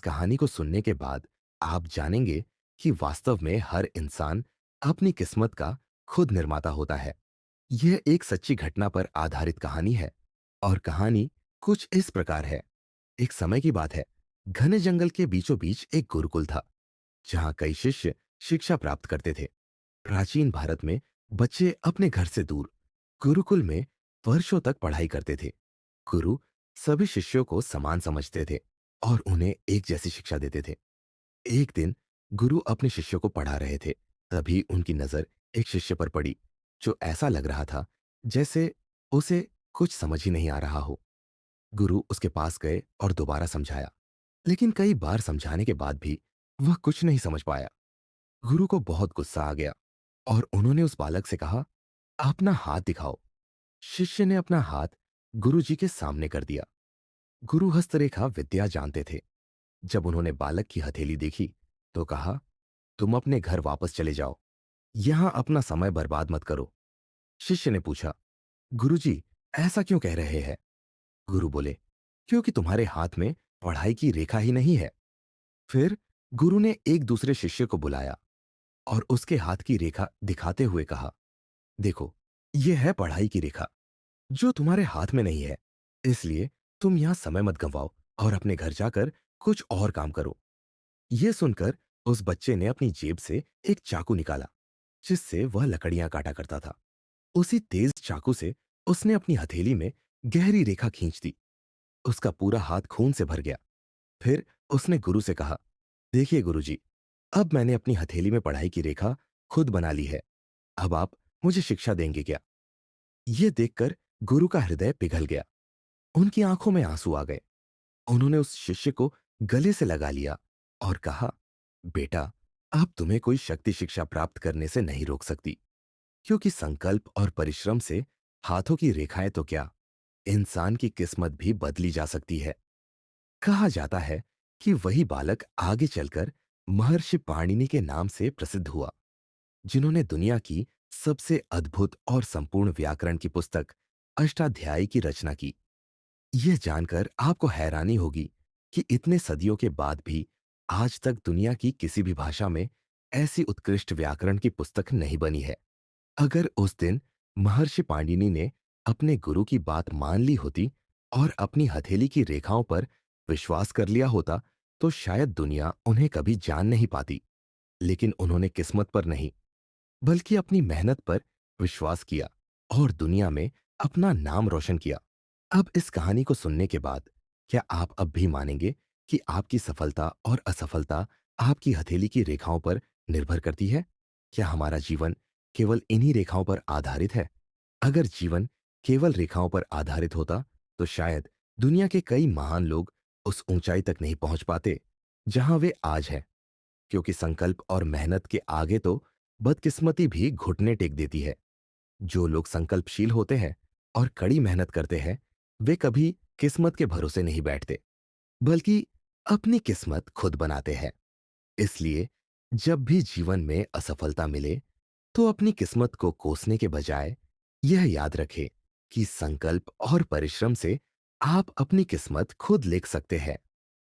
कहानी को सुनने के बाद आप जानेंगे कि वास्तव में हर इंसान अपनी किस्मत का खुद निर्माता होता है। यह एक सच्ची घटना पर आधारित कहानी है और कहानी कुछ इस प्रकार है। एक समय की बात है। घने जंगल के बीचों बीच एक गुरुकुल था, जहां कई शिष्य शिक्षा प्राप्त करते थे। प्राचीन भारत में बच्चे अपने घर से दूर गुरुकुल में वर्षों तक पढ़ाई करते थे। गुरु सभी शिष्यों को समान समझते थे और उन्हें एक जैसी शिक्षा देते थे। एक दिन गुरु अपने शिष्यों को पढ़ा रहे थे। तभी उनकी नजर एक शिष्य पर पड़ी, जो ऐसा लग रहा था जैसे उसे कुछ समझ ही नहीं आ रहा हो। गुरु उसके पास गए और दोबारा समझाया, लेकिन कई बार समझाने के बाद भी वह कुछ नहीं समझ पाया। गुरु को बहुत गुस्सा आ गया और उन्होंने उस बालक से कहा, अपना हाथ दिखाओ। शिष्य ने अपना हाथ गुरु जी के सामने कर दिया। गुरु हस्तरेखा विद्या जानते थे। जब उन्होंने बालक की हथेली देखी तो कहा, तुम अपने घर वापस चले जाओ, यहां अपना समय बर्बाद मत करो। शिष्य ने पूछा, गुरुजी, ऐसा क्यों कह रहे हैं? गुरु बोले, क्योंकि तुम्हारे हाथ में पढ़ाई की रेखा ही नहीं है। फिर गुरु ने एक दूसरे शिष्य को बुलाया और उसके हाथ की रेखा दिखाते हुए कहा, देखो, यह है पढ़ाई की रेखा, जो तुम्हारे हाथ में नहीं है। इसलिए तुम यहां समय मत गंवाओ और अपने घर जाकर कुछ और काम करो। यह सुनकर उस बच्चे ने अपनी जेब से एक चाकू निकाला, जिससे वह लकड़ियां काटा करता था। उसी तेज चाकू से उसने अपनी हथेली में गहरी रेखा खींच दी। उसका पूरा हाथ खून से भर गया। फिर उसने गुरु से कहा, देखिए गुरुजी, अब मैंने अपनी हथेली में पढ़ाई की रेखा खुद बना ली है। अब आप मुझे शिक्षा देंगे क्या? यह देखकर गुरु का हृदय पिघल गया। उनकी आंखों में आंसू आ गए। उन्होंने उस शिष्य को गले से लगा लिया और कहा, बेटा, अब तुम्हें कोई शक्ति शिक्षा प्राप्त करने से नहीं रोक सकती, क्योंकि संकल्प और परिश्रम से हाथों की रेखाएं तो क्या, इंसान की किस्मत भी बदली जा सकती है। कहा जाता है कि वही बालक आगे चलकर महर्षि पाणिनि के नाम से प्रसिद्ध हुआ, जिन्होंने दुनिया की सबसे अद्भुत और संपूर्ण व्याकरण की पुस्तक अष्टाध्यायी की रचना की। यह जानकर आपको हैरानी होगी कि इतने सदियों के बाद भी आज तक दुनिया की किसी भी भाषा में ऐसी उत्कृष्ट व्याकरण की पुस्तक नहीं बनी है। अगर उस दिन महर्षि पाणिनि ने अपने गुरु की बात मान ली होती और अपनी हथेली की रेखाओं पर विश्वास कर लिया होता, तो शायद दुनिया उन्हें कभी जान नहीं पाती। लेकिन उन्होंने किस्मत पर नहीं, बल्कि अपनी मेहनत पर विश्वास किया और दुनिया में अपना नाम रोशन किया। अब इस कहानी को सुनने के बाद क्या आप अब भी मानेंगे कि आपकी सफलता और असफलता आपकी हथेली की रेखाओं पर निर्भर करती है? क्या हमारा जीवन केवल इन्हीं रेखाओं पर आधारित है? अगर जीवन केवल रेखाओं पर आधारित होता, तो शायद दुनिया के कई महान लोग उस ऊंचाई तक नहीं पहुंच पाते जहां वे आज हैं, क्योंकि संकल्प और मेहनत के आगे तो बदकिस्मती भी घुटने टेक देती है। जो लोग संकल्पशील होते हैं और कड़ी मेहनत करते हैं, वे कभी किस्मत के भरोसे नहीं बैठते, बल्कि अपनी किस्मत खुद बनाते हैं। इसलिए जब भी जीवन में असफलता मिले, तो अपनी किस्मत को कोसने के बजाय यह याद रखें कि संकल्प और परिश्रम से आप अपनी किस्मत खुद लिख सकते हैं।